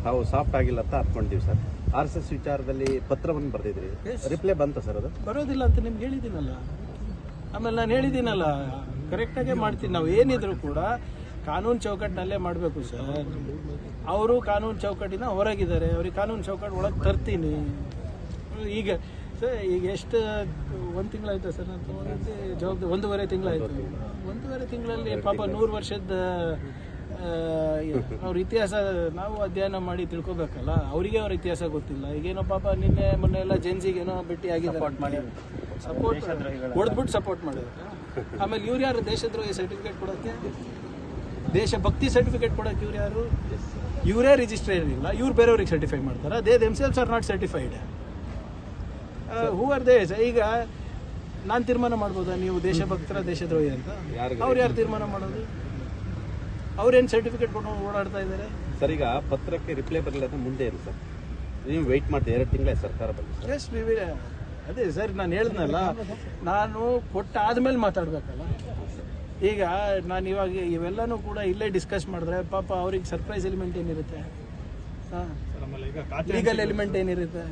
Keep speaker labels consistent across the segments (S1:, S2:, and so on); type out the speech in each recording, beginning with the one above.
S1: ತಾವು ಸಾಫ್ಟ್ ಆಗಿಲ್ಲ ಅಂತ ಅನ್ಕೊಂಡಿದ್ದೀವಿ ಸರ್. RSS ವಿಚಾರದಲ್ಲಿ ಪತ್ರವನ್ನು ಬರೆದಿದ್ರಿ, ರಿಪ್ಲೈ ಬಂತ ಸರ್? ಅದು
S2: ಬರೋದಿಲ್ಲ ಅಂತ ನಿಮ್ಗೆ ಹೇಳಿದ್ದೀನಲ್ಲ. ಆಮೇಲೆ ನಾನು ಹೇಳಿದ್ದೀನಲ್ಲ, ಕರೆಕ್ಟಾಗೇ ಮಾಡ್ತೀನಿ. ನಾವು ಏನಿದ್ರು ಕೂಡ ಕಾನೂನು ಚೌಕಟ್ಟಿನಲ್ಲೇ ಮಾಡಬೇಕು ಸರ್. ಅವರು ಕಾನೂನು ಚೌಕಟ್ಟಿನ ಹೊರಗಿದ್ದಾರೆ, ಅವ್ರಿಗೆ ಕಾನೂನು ಚೌಕಟ್ಟು ಒಳಗೆ ತರ್ತೀನಿ. ಈಗ ಸರ್ ಈಗ ಎಷ್ಟು 1 ತಿಂಗಳಾಯ್ತಾ ಸರ್ ನಾನು ತೊಗೊಂಡಿದ್ದೆ ಜವಾಬ್ದಾರಿ? 1.5 ತಿಂಗಳಾಯ್ತು. 1.5 ತಿಂಗಳಲ್ಲಿ ಪಾಪ 100 ವರ್ಷದ ಅವ್ರ ಇತಿಹಾಸ ನಾವು ಅಧ್ಯಯನ ಮಾಡಿ ತಿಳ್ಕೊಬೇಕಲ್ಲ. ಅವರಿಗೆ ಅವ್ರ ಇತಿಹಾಸ ಗೊತ್ತಿಲ್ಲ. ಈಗೇನೋ ಪಾಪ ನಿನ್ನೆ ಮೊನ್ನೆ ಎಲ್ಲ ಜೆನ್ಸಿಗೇನೋ ಭೇಟಿ ಆಗಿದ್ದಾರೆ, ಸಪೋರ್ಟ್ ಹೊಡೆದ್ಬಿಟ್ಟು ಸಪೋರ್ಟ್ ಮಾಡಿದ್ದಾರೆ. ಆಮೇಲೆ ಇವ್ರು ಯಾರು ದೇಶದ್ರೋಹಿ ಸರ್ಟಿಫಿಕೇಟ್ ಕೊಡೋಕ್ಕೆ, ದೇಶಭಕ್ತಿ ಸರ್ಟಿಫಿಕೇಟ್ ಕೊಡೋಕೆ ಇವ್ರು ಯಾರು? ಇವರೇ ರಿಜಿಸ್ಟರ್ ಇಲ್ಲ, ಇವ್ರು ಬೇರೆಯವ್ರಿಗೆ ಸರ್ಟಿಫೈ ಮಾಡ್ತಾರೆ. They themselves are not certified. Who are they? ಈಗ ನಾನು ತೀರ್ಮಾನ ಮಾಡ್ಬೋದಾ ನೀವು ದೇಶಭಕ್ತರ ದೇಶದ್ರೋಹಿ ಅಂತ? ಅವ್ರು ಯಾರು ತೀರ್ಮಾನ ಮಾಡೋದು? ಅವ್ರೇನು ಸರ್ಟಿಫಿಕೇಟ್ ಕೊಟ್ಟು ಓಡಾಡ್ತಾ ಇದ್ದಾರೆ
S1: ಸರ್? ಈಗ ಪತ್ರಕ್ಕೆ ರಿಪ್ಲೈ ಬರಲಿಲ್ಲ ಅಂದ್ರೆ ಮುಂದೆ ಏನು ಸರ್? ನೀವು ವೆಯ್ಟ್ ಮಾಡ್ತೀವಿ 2 ತಿಂಗಳ ಸರ್ಕಾರ ಬಂದು.
S2: ಎಸ್ ಅದೇ ಸರ್ ನಾನು ಹೇಳಿದ್ನಲ್ಲ, ನಾನು ಕೊಟ್ಟಾದ್ಮೇಲೆ ಮಾತಾಡ್ಬೇಕಲ್ಲ. ಈಗ ನಾನು ಇವಾಗ ಇವೆಲ್ಲನೂ ಕೂಡ ಇಲ್ಲೇ ಡಿಸ್ಕಸ್ ಮಾಡಿದ್ರೆ ಪಾಪ ಅವ್ರಿಗೆ ಸರ್ಪ್ರೈಸ್ ಎಲಿಮೆಂಟ್ ಏನಿರುತ್ತೆ, ಲೀಗಲ್ ಎಲಿಮೆಂಟ್ ಏನಿರುತ್ತೆ?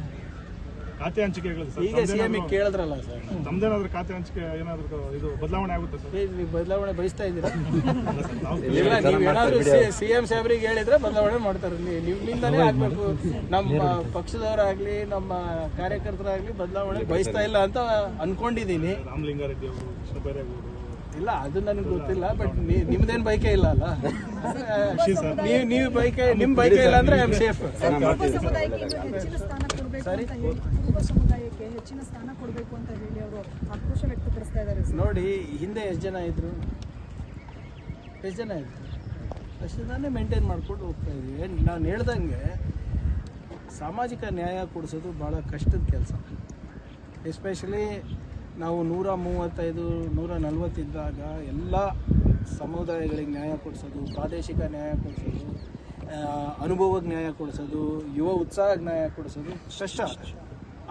S3: ಖಾತೆ ಹಂಚಿಕೆಗಳು
S2: ಈಗ CM ಕೇಳಿದ್ರಲ್ಲ ಸರ್,
S3: ತಮ್ದೇನಾದ್ರೂ ಖಾತೆ ಹಂಚಿಕೆ ಏನಾದ್ರು ಇದು ಬದಲಾವಣೆ ಆಗುತ್ತೆ ಸರ್?
S2: ನೀವು ಬದಲಾವಣೆ ಬಯಸ್ತಾ ಇದ್ದೀರಾ? ಇಲ್ಲ, ನೀವೇನಾದ್ರೂ CM ಸಾಹೇಬ್ರಿಗೆ ಹೇಳಿದ್ರೆ ಬದಲಾವಣೆ ಮಾಡ್ತಾರೆ. ನಿಮ್ಮಿಂದಾನೇ ಆಗ್ಬೇಕು. ನಮ್ಮ ಪಕ್ಷದವರಾಗ್ಲಿ ನಮ್ಮ ಕಾರ್ಯಕರ್ತರಾಗ್ಲಿ ಬದಲಾವಣೆ ಬಯಸ್ತಾ ಇಲ್ಲ ಅಂತ ಅನ್ಕೊಂಡಿದ್ದೀನಿ.
S3: ರಾಮಲಿಂಗಾರೆಡ್ಡಿ ಅವರು, ಕೃಷ್ಣ ಬೈರೇಗೌಡರು.
S2: ಇಲ್ಲ, ಅದು ನನಗೆ ಗೊತ್ತಿಲ್ಲ. ಬಟ್ ನಿಮ್ದೇನು ಬೈಕೆ ಇಲ್ಲ ಅಲ್ಲ? ನೀವು ಬೈಕೆ, ನಿಮ್ಮ ಬೈಕೆ ಇಲ್ಲ ಅಂದ್ರೆ ಐ ಆಮ್ ಸೇಫ್.
S4: ಸಮುದಾಯಕ್ಕೆ ಹೆಚ್ಚಿನ ಸ್ಥಾನ ಕೊಡಬೇಕು ಅಂತ ಹೇಳಿ ಅವರು ಆಕ್ರೋಶ ವ್ಯಕ್ತಪಡಿಸ್ತಾ ಇದ್ದಾರೆ.
S2: ನೋಡಿ, ಹಿಂದೆ ಎಷ್ಟು ಜನ ಇದ್ರು, ಅಷ್ಟು ಜನನೇ ಮೇಂಟೈನ್ ಮಾಡ್ಕೊಂಡು ಹೋಗ್ತಾ ಇದೀವಿ. ನಾನು ಹೇಳ್ದಂಗೆ ಸಾಮಾಜಿಕ ನ್ಯಾಯ ಕೊಡಿಸೋದು ಭಾಳ ಕಷ್ಟದ ಕೆಲಸ. ಎಸ್ಪೆಷಲಿ ನಾವು 135, 140 ಇದ್ದಾಗ ಎಲ್ಲ ಸಮುದಾಯಗಳಿಗೆ ನ್ಯಾಯ ಕೊಡಿಸೋದು, ಪ್ರಾದೇಶಿಕ ನ್ಯಾಯ ಕೊಡಿಸೋದು, ಅನುಭವಕ್ಕೆ ನ್ಯಾಯ ಕೊಡಿಸೋದು, ಯುವ ಉತ್ಸಾಹಕ್ಕೆ ನ್ಯಾಯ ಕೊಡಿಸೋದು ಕಷ್ಟ.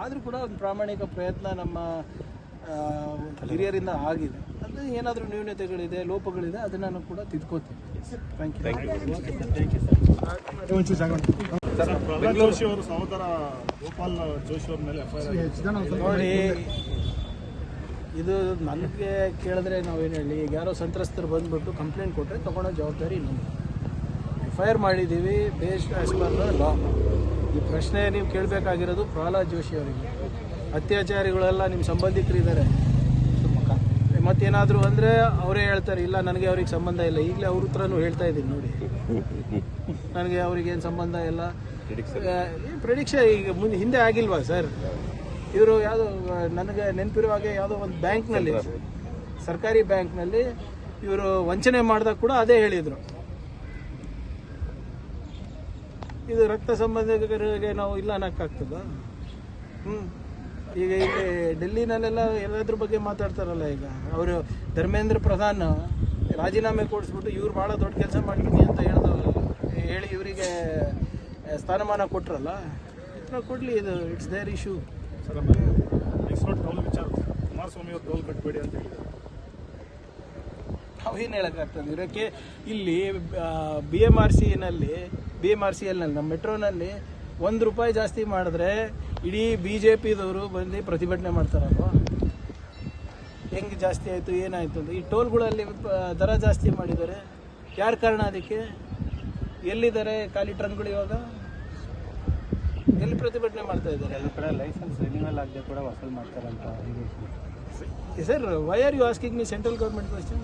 S2: ಆದರೂ ಕೂಡ ಒಂದು ಪ್ರಾಮಾಣಿಕ ಪ್ರಯತ್ನ ನಮ್ಮ ಹಿರಿಯರಿಂದ ಆಗಿದೆ. ಅದು ಏನಾದರೂ ನ್ಯೂನತೆಗಳಿದೆ, ಲೋಪಗಳಿದೆ, ಅದನ್ನು ಕೂಡ ತಿದ್ಕೋತೀವಿ. Thank you
S3: sir. Prahlad Joshi ಅವರು ಸಹೋದರ ಗೋಪಾಲ್ ಜೋಶಿ ಅವ್ರ ಮೇಲೆ FIR
S2: ನೋಡಿ, ಇದು ನನಗೆ ಕೇಳಿದ್ರೆ ನಾವೇನು ಹೇಳಿ, ಈಗ ಯಾರೋ ಸಂತ್ರಸ್ತರು ಬಂದುಬಿಟ್ಟು ಕಂಪ್ಲೇಂಟ್ ಕೊಟ್ಟರೆ ತೊಗೊಳೋ ಜವಾಬ್ದಾರಿ ನಮ್ಮದು. FIR ಮಾಡಿದ್ದೀವಿ based as per the law. ಈ ಪ್ರಶ್ನೆ ನೀವು ಕೇಳಬೇಕಾಗಿರೋದು ಪ್ರಹ್ಲಾದ್ ಜೋಶಿ ಅವರಿಗೆ. ಅತ್ಯಾಚಾರಿಗಳೆಲ್ಲ ನಿಮ್ಮ ಸಂಬಂಧಿಕರಿದ್ದಾರೆ, ಮತ್ತೇನಾದರೂ ಅಂದರೆ ಅವರೇ ಹೇಳ್ತಾರೆ ಇಲ್ಲ ನನಗೆ ಅವ್ರಿಗೆ ಸಂಬಂಧ ಇಲ್ಲ. ಈಗಲೇ ಅವ್ರ ಹತ್ರನೂ ಹೇಳ್ತಾ ಇದ್ದೀನಿ ನೋಡಿ, ನನಗೆ ಅವ್ರಿಗೇನು ಸಂಬಂಧ ಇಲ್ಲ. ಪ್ರೆಡಿಕ್ಷನ್ ಈಗ ಹಿಂದೆ ಆಗಿಲ್ವಾ ಸರ್? ಇವರು ಯಾವುದೋ ನನಗೆ ನೆನಪಿರೋ ಹಾಗೆ ಯಾವುದೋ ಒಂದು ಬ್ಯಾಂಕ್ನಲ್ಲಿ, ಸರ್ಕಾರಿ ಬ್ಯಾಂಕ್ನಲ್ಲಿ ಇವರು ವಂಚನೆ ಮಾಡಿದಾಗ ಕೂಡ ಅದೇ ಹೇಳಿದರು. ಇದು ರಕ್ತ ಸಂಬಂಧಿಕರಿಗೆ ನಾವು ಇಲ್ಲ ಅನ್ನೋಕ್ಕಾಗ್ತದ? ಈಗ ಇಲ್ಲಿ ಡೆಲ್ಲಿನಲ್ಲೆಲ್ಲ ಎಲ್ಲದ್ರ ಬಗ್ಗೆ ಮಾತಾಡ್ತಾರಲ್ಲ. ಈಗ ಅವರು ಧರ್ಮೇಂದ್ರ ಪ್ರಧಾನ್ ರಾಜೀನಾಮೆ ಕೊಡಿಸ್ಬಿಟ್ಟು ಇವ್ರು ಭಾಳ ದೊಡ್ಡ ಕೆಲಸ ಮಾಡ್ತೀನಿ ಅಂತ ಹೇಳಿ ಇವರಿಗೆ ಸ್ಥಾನಮಾನ ಕೊಟ್ರಲ್ಲ. ಕೊಡಲಿ, ಇದು it's their issue.
S3: Sir, toll ವಿಚಾರ ಕುಮಾರಸ್ವಾಮಿ ಅವರು ಟೋಲ್ ಕಟ್ಟಬೇಡಿ ಅಂತ ಹೇಳಿದ್ದಾರೆ.
S2: ನಾವೇನು ಹೇಳೋಕ್ಕಾಗ್ತದೆ ಇದಕ್ಕೆ? ಇಲ್ಲಿ BMRCL ನಮ್ಮ ಮೆಟ್ರೋನಲ್ಲಿ ₹1 ಜಾಸ್ತಿ ಮಾಡಿದ್ರೆ ಇಡೀ BJPದವರು ಬಂದು ಪ್ರತಿಭಟನೆ ಮಾಡ್ತಾರಲ್ವ? ಹೆಂಗೆ ಜಾಸ್ತಿ ಆಯಿತು, ಏನಾಯಿತು ಅಂತ. ಈ ಟೋಲ್ಗಳಲ್ಲಿ ದರ ಜಾಸ್ತಿ ಮಾಡಿದ್ದಾರೆ, ಯಾರು ಕಾರಣ ಅದಕ್ಕೆ? ಎಲ್ಲಿದ್ದಾರೆ ಖಾಲಿ ಟ್ರಕ್ಗಳು? ಇವಾಗ ಎಲ್ಲಿ ಪ್ರತಿಭಟನೆ ಮಾಡ್ತಾ ಇದ್ದಾರೆ?
S5: ಎಲ್ಲ ಕಡೆ ಲೈಸೆನ್ಸ್ ರಿನ್ಯೂವಲ್ ಆಗದೆ ಕೂಡ ವಸೂಲು ಮಾಡ್ತಾರಂತ.
S2: Sir, why are you asking me central government question?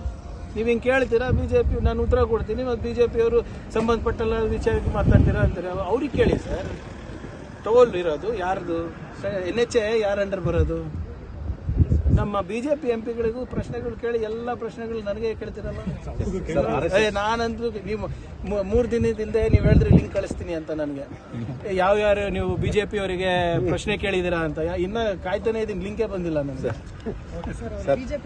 S2: ನೀವು ಹಿಂಗೆ ಕೇಳ್ತೀರಾ, BJP ನಾನು ಉತ್ತರ ಕೊಡ್ತೀನಿ, ಮತ್ತು BJP ಅವರು ಸಂಬಂಧಪಟ್ಟಲ್ಲ ವಿಚಾರಕ್ಕೆ ಮಾತಾಡ್ತೀರಾ ಅಂತಾರೆ. ಅವ್ರಿಗೆ ಕೇಳಿ ಸರ್, ಟೋಲ್ ಇರೋದು ಯಾರ್ದು? NHA ಯಾರು ಅಂಡರ್ ಬರೋದು? ನಮ್ಮ BJP MPಗಳಿಗೂ ಪ್ರಶ್ನೆಗಳು ಕೇಳಿ, ಎಲ್ಲ ಪ್ರಶ್ನೆಗಳು ನನಗೆ ಕೇಳ್ತಿರಲ್ಲ. ನಾನಂತೂ ನೀವು 3 ದಿನದಿಂದ ನೀವು ಹೇಳಿದ್ರೆ ಲಿಂಕ್ ಕಳಿಸ್ತೀನಿ ಅಂತ ನನಗೆ. ಯಾವ್ಯಾರು ನೀವು BJP ಅವರಿಗೆ ಪ್ರಶ್ನೆ ಕೇಳಿದ್ದೀರಾ ಅಂತ ಇನ್ನ ಕಾಯ್ತಾನೆ ಇದೀನಿ, ಲಿಂಕೇ ಬಂದಿಲ್ಲ ನನಗೆ.
S4: BJP